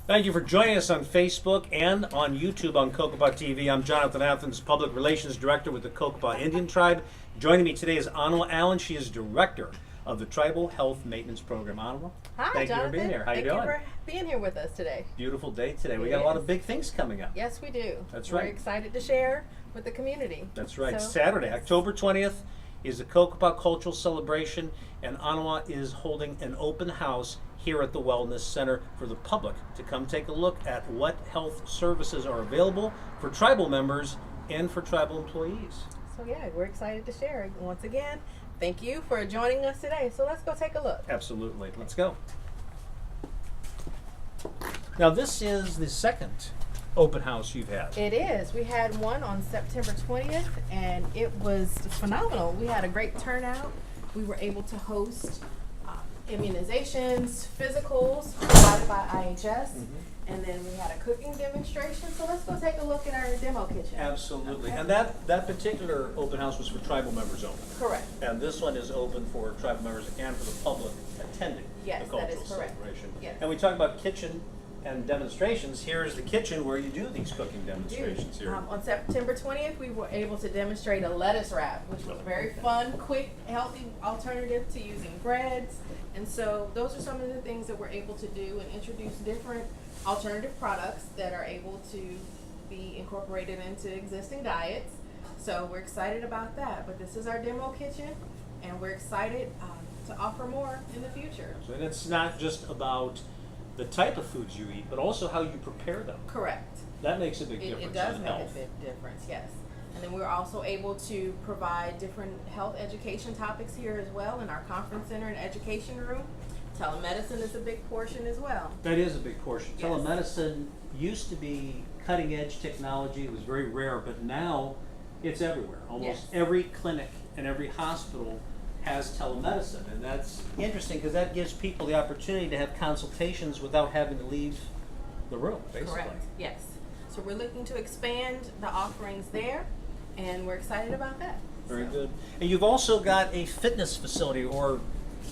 Thank you for joining us on Facebook and on YouTube on Cocopah TV. I'm Jonathan Athens, Public Relations Director with the Cocopah Indian Tribe. Joining me today is Anwa Allen. She is Director of the Tribal Health Maintenance Program. Anwa, hi, thank Jonathan. you for being here. How you doing? Thank you for being here with us today. Beautiful day today. We got a lot of big things coming up. Yes, we do. That's We're right. excited to share with the community. That's right. So, Saturday, yes. October 20th, is the Cocopah Cultural Celebration, and Anwa is holding an open house here at the Wellness Center for the public to come take a look at what health services are available for tribal members and for tribal employees. So yeah, we're excited to share. Once again, thank you for joining us today. So let's go take a look. Absolutely. Let's go. Now, this is the second open house you've had. It is. We had one on September 20th, and it was phenomenal. We had a great turnout. We were able to host immunizations, physicals provided by IHS, and then we had a cooking demonstration. So let's go take a look at our demo kitchen. Absolutely. Okay. And that particular open house was for tribal members only. Correct. And this one is open for tribal members and for the public attending Yes, the that is cultural correct. celebration. Yes. And we talk about kitchen and demonstrations. Here's the kitchen where you do these cooking demonstrations here. On September 20th, we were able to demonstrate a lettuce wrap, which was a very fun, quick, healthy alternative to using breads. And so those are some of the things that we're able to do and introduce different alternative products that are able to be incorporated into existing diets. So we're excited about that. But this is our demo kitchen, and we're excited to offer more in the future. And it's not just about the type of foods you eat, but also how you prepare them. Correct. That makes a big difference It does in make health. a big difference, yes. And then we're also able to provide different health education topics here as well in our conference center and education room. Telemedicine is a big portion as well. That is a big portion. Yes. Telemedicine used to be cutting edge technology. It was very rare, but now it's everywhere. Almost Yes. every clinic and every hospital has telemedicine, and that's interesting because that gives people the opportunity to have consultations without having to leave the room, basically. Correct, yes. So we're looking to expand the offerings there, and we're excited about that. Very So, good. And you've also got a fitness facility, or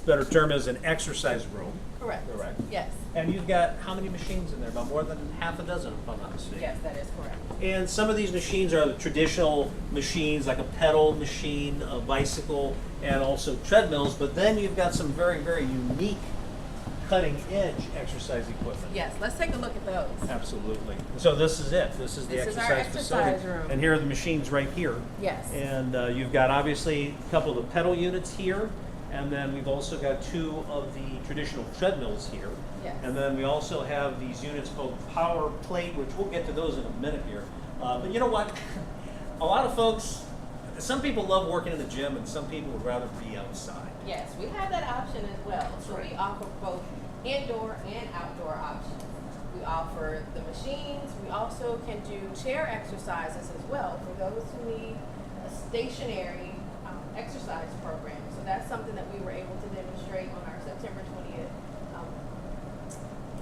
better term is an exercise room. Correct. Correct. Yes, And you've got how many machines in there? About more than half a dozen, if I'm not mistaken. yes, that is correct. And some of these machines are the traditional machines, like a pedal machine, a bicycle, and also treadmills. But then you've got some very, very unique cutting-edge exercise equipment. Yes, let's take a look at those. Absolutely. So this is it. This is the This is our exercise facility. exercise room. And here are the machines right here. Yes. And you've got obviously a couple of the pedal units here. And then we've also got two of the traditional treadmills here. Yes. And then we also have these units called Power Plate, which we'll get to those in a minute here. But you know what? A lot of folks, some people love working in the gym and some people would rather be outside. Yes, we have that option as well. So right. we offer both indoor and outdoor options. We offer the machines. We also can do chair exercises as well for those who need a stationary exercise program. So that's something that we were able to demonstrate on our September 20th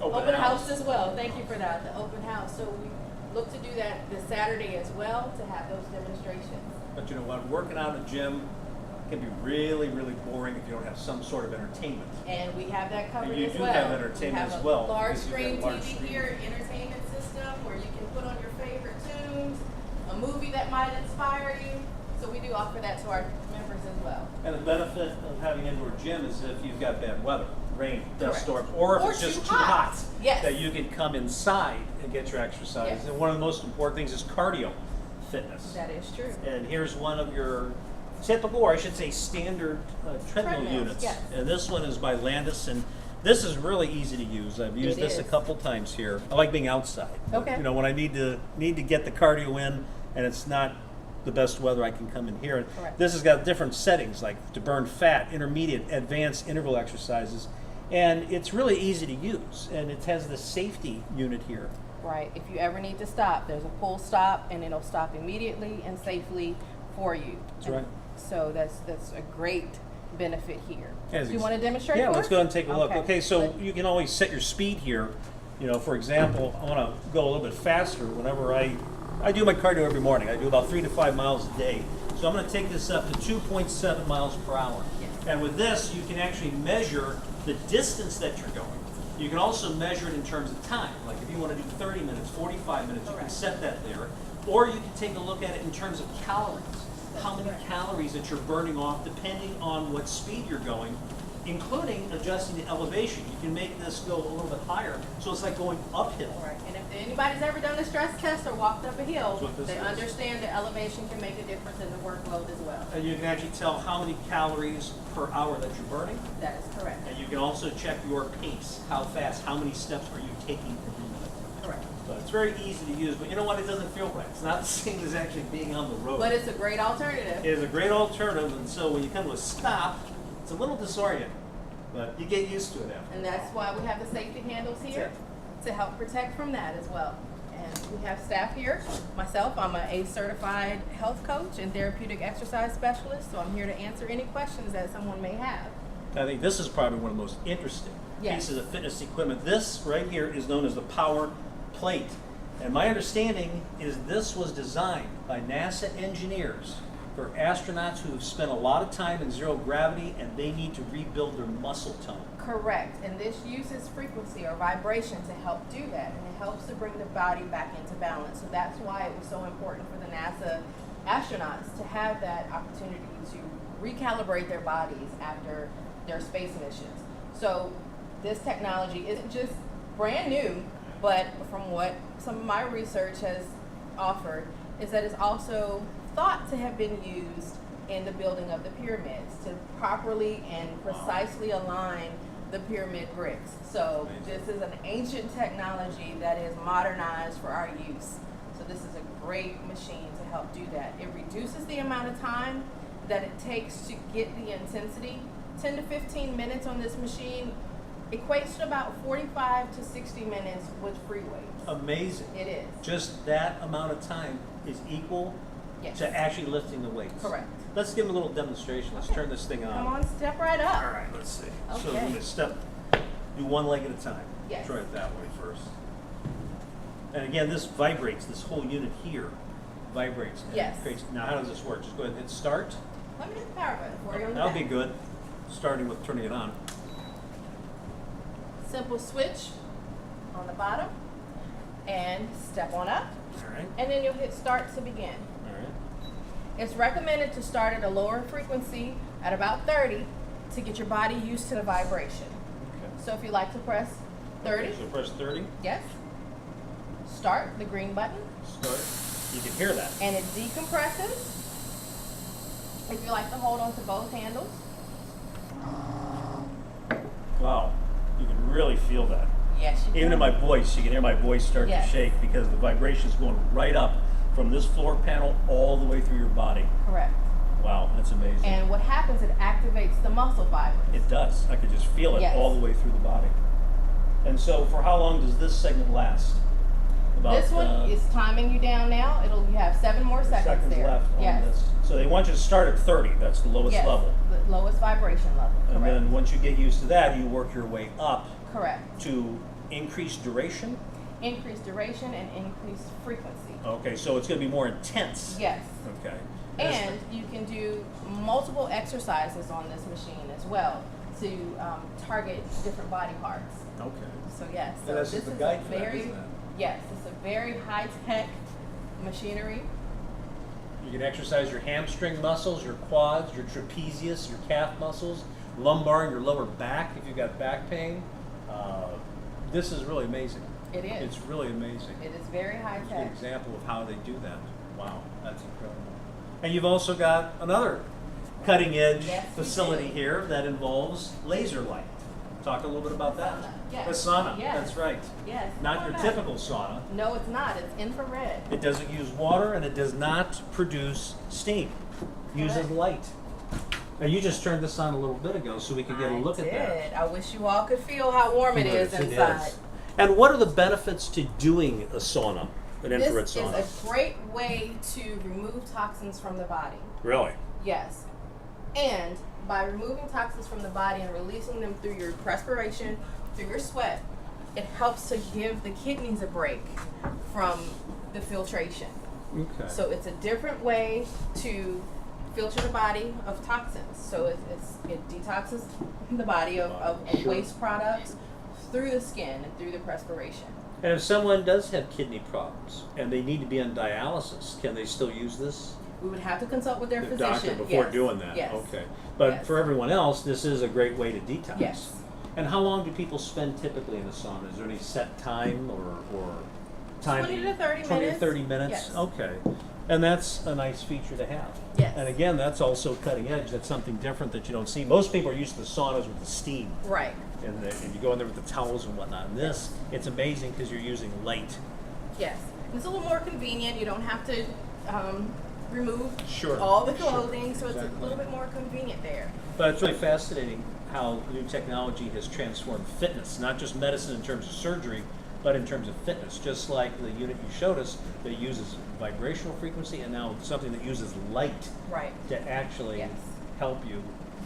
open house as well. Thank you for that, the open house. So we look to do that this Saturday as well to have those demonstrations. But you know what? Working out in a gym can be really, really boring if you don't have some sort of entertainment. And we have that covered And you as do well. have entertainment we have as well, a large because you've screen got large TV screen. here, entertainment system where you can put on your favorite tunes, a movie that might inspire you. So we do offer that to our members as well. And the benefit of having an indoor gym is if you've got bad weather, rain, dust Correct. storms, or if Or it's just too too hot, hot. Yes. that you can come inside and get your exercise. Yes. And one of the most important things is cardio fitness. That is true. And here's one of your typical, or I should say standard treadmill Treadmills, units. yes. And this one is by Landis, and this is really easy to use. I've used It this a is. couple times here. I like being outside. Okay. You know, when I need to get the cardio in and it's not the best weather, I can come in here. Correct. This has got different settings, like to burn fat, intermediate, advanced interval exercises. And it's really easy to use. And it has the safety unit here. Right. If you ever need to stop, there's a pull stop and it'll stop immediately and safely for you. That's right. So that's a great benefit here. As Do you ex- want to demonstrate Yeah, for let's us? go ahead and take a look. Okay, so Let- you can always set your speed here. You know, for example, I want to go a little bit faster whenever I do my cardio every morning. I do about 3 to 5 miles a day. So I'm going to take this up to 2.7 miles per hour. Yes. And with this, you can actually measure the distance that you're going. You can also measure it in terms of time. Like if you want to do 30 minutes, 45 minutes, you can Correct. set that there. Or you can take a look at it in terms of calories. How many correct. calories that you're burning off depending on what speed you're going, including adjusting the elevation. You can make this go a little bit higher, so it's like going uphill. Right. And if anybody's ever done a stress test or walked up a hill, That's what this they is. understand that elevation can make a difference in the workload as well. And you can actually tell how many calories per hour that you're burning. That is correct. And you can also check your pace, how fast, how many steps are you taking every minute. Correct. So it's very easy to use, but you know what? It doesn't feel right. It's not the same as actually being on the road. But it's a great alternative. It is a great alternative, and so when you come to a stop, it's a little disorienting, but you get used to it after. And that's why we have the safety handles here to help protect from that as well. And we have staff here. Myself, I'm an ACE certified health coach and therapeutic exercise specialist, so I'm here to answer any questions that someone may have. I think this is probably one of the most interesting Yes. pieces of fitness equipment. This right here is known as the power plate. And my understanding is this was designed by NASA engineers for astronauts who have spent a lot of time in zero gravity and they need to rebuild their muscle tone. Correct. And this uses frequency or vibration to help do that. And it helps to bring the body back into balance. So that's why it was so important for the NASA astronauts to have that opportunity to recalibrate their bodies after their space missions. So this technology isn't just brand new, but from what some of my research has offered, is that it's also thought to have been used in the building of the pyramids to properly and precisely align the pyramid bricks. So this is an ancient technology that is modernized for our use. So this is a great machine to help do that. It reduces the amount of time that it takes to get the intensity. 10 to 15 minutes on this machine equates to about 45 to 60 minutes with free weights. Amazing. It is. Just that amount of time is equal Yes. to actually lifting the weights. Correct. Let's give them a little demonstration. Let's turn this thing on. Come on, step right up. All right, let's see. So we're Okay. going to do one leg at a time. Yes. Try it that way first. And again, this vibrates. This whole unit here vibrates. And Yes. creates, now, how does this work? Just go ahead and hit start. Let me hit the power button for you on the That'll back. be good. Starting with turning it on. Simple switch on the bottom and step on up, All right. and then you'll hit start to begin. All right. It's recommended to start at a lower frequency at about 30 to get your body used to the vibration. Okay. So if you like to press 30, Okay, so press 30. yes, start the green button, Start. You can hear that. and it decompresses. If you like to hold on to both handles, Wow. You can really feel that. yes, you Even can. in my voice, you can hear my voice start Yes. to shake because the vibration is going right up from this floor panel all the way through your body. Correct. Wow, that's amazing. And what happens, it activates the muscle fibers. It does. I could just feel it Yes. all the way through the body. And so, for how long does this segment last? About This one is timing you down now. You have 7 more seconds there. left on Yes. this. So they want you to start at 30. That's the lowest Yes. level. The lowest vibration level. And Correct. then once you get used to that, you work your way up Correct. to increased duration. Increased duration and increased frequency. Okay, so it's going to be more intense. Yes. Okay. And you can do multiple exercises on this machine as well to target different body parts. Okay. So yes, Yeah, so that's this just is the guide a for that, very isn't it? yes, it's a very high tech machinery. You can exercise your hamstring muscles, your quads, your trapezius, your calf muscles, lumbar, and your lower back if you've got back pain. This is really amazing. It is. It's really amazing. It is very high It's a good tech. example of how they do that. Wow, that's incredible. And you've also got another cutting edge Yes, we facility do. here that involves laser light. Talk a little bit about that. Sauna, yes. The sauna, Yes. that's right. Yes. Not come your on back. typical sauna. No, it's not. It's infrared. It doesn't use water and it does not produce steam. It uses Correct. light. Now you just turned this on a little bit ago so we could get a look I at that. did. I wish you all could feel how warm it is It inside. is. And what are the benefits to doing a sauna, an infrared This sauna? is a great way to remove toxins from the body. Really? Yes. And by removing toxins from the body and releasing them through your perspiration, through your sweat, it helps to give the kidneys a break from the filtration. Okay. So it's a different way to filter the body of toxins. So it detoxes the body of Sure. waste products, through the skin and through the perspiration. And if someone does have kidney problems and they need to be on dialysis, can they still use this? We would have to consult with their The physician. doctor before Yes. doing that? Yes. Okay. But Yes. for everyone else, this is a great way to detox. Yes. And how long do people spend typically in the sauna? Is there any set time or time? 20 to 30 20 to minutes. 30 minutes? Yes. Okay. And that's a nice feature to have. Yes. And again, that's also cutting edge. That's something different that you don't see. Most people are used to the saunas with the steam. Right. And you go in there with the towels and whatnot. And this, it's amazing because you're using light. Yes. It's a little more convenient. You don't have to remove Sure. all the Sure. clothing, so it's Exactly. a little bit more convenient there. But it's really fascinating how new technology has transformed fitness, not just medicine in terms of surgery, but in terms of fitness. Just like the unit you showed us that uses vibrational frequency, and now something that uses light Right. to actually Yes. help you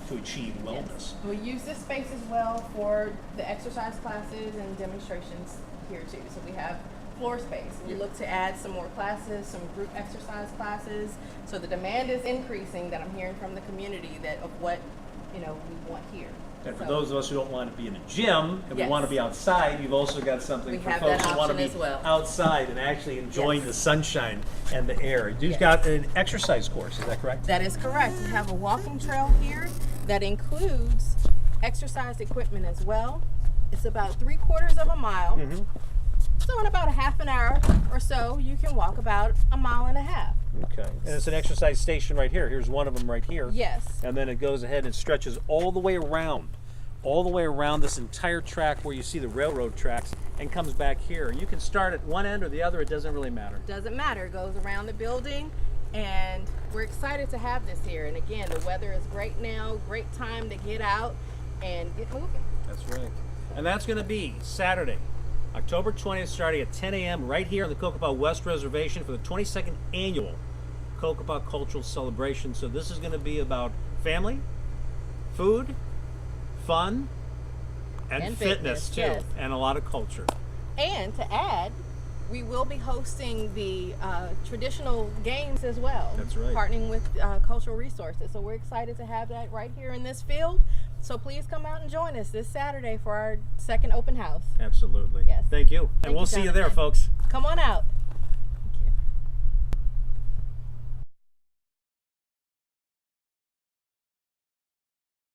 to achieve wellness. Yes. We use this space as well for the exercise classes and demonstrations here too. So we have floor space. We look to add some more classes, some group exercise classes. So the demand is increasing that I'm hearing from the community that of what we want here. And for So those of us who don't want to be in a gym and we Yes. want to be outside, you've also got something We for have folks that who want to option be as well. outside and actually enjoying Yes. the sunshine and the air. You've Yes. got an exercise course, is that correct? that is correct. We have a walking trail here that includes exercise equipment as well. It's about 3/4 of a mile. Mm-hmm. So in about a half an hour or so, you can walk about 1.5 miles. Okay. And it's an exercise station right here. Here's one of them right here. Yes. And then it goes ahead and stretches all the way around this entire track where you see the railroad tracks and comes back here. You can start at one end or the other, it doesn't really matter. Doesn't matter. It goes around the building, and we're excited to have this here. And again, the weather is great now. Great time to get out and get moving. That's right. And that's going to be Saturday, October 20th, starting at 10 a.m. right here on the Cocopah West Reservation for the 22nd annual Cocopah Cultural Celebration. So this is going to be about family, food, fun, and fitness too, yes. and a lot of culture. And to add, we will be hosting the traditional games as well. That's right. Partnering with cultural resources. So we're excited to have that right here in this field. So please come out and join us this Saturday for our second open house. Absolutely. Yes. Thank you. And Thank we'll you, see you there, Jonathan. folks. Come on out.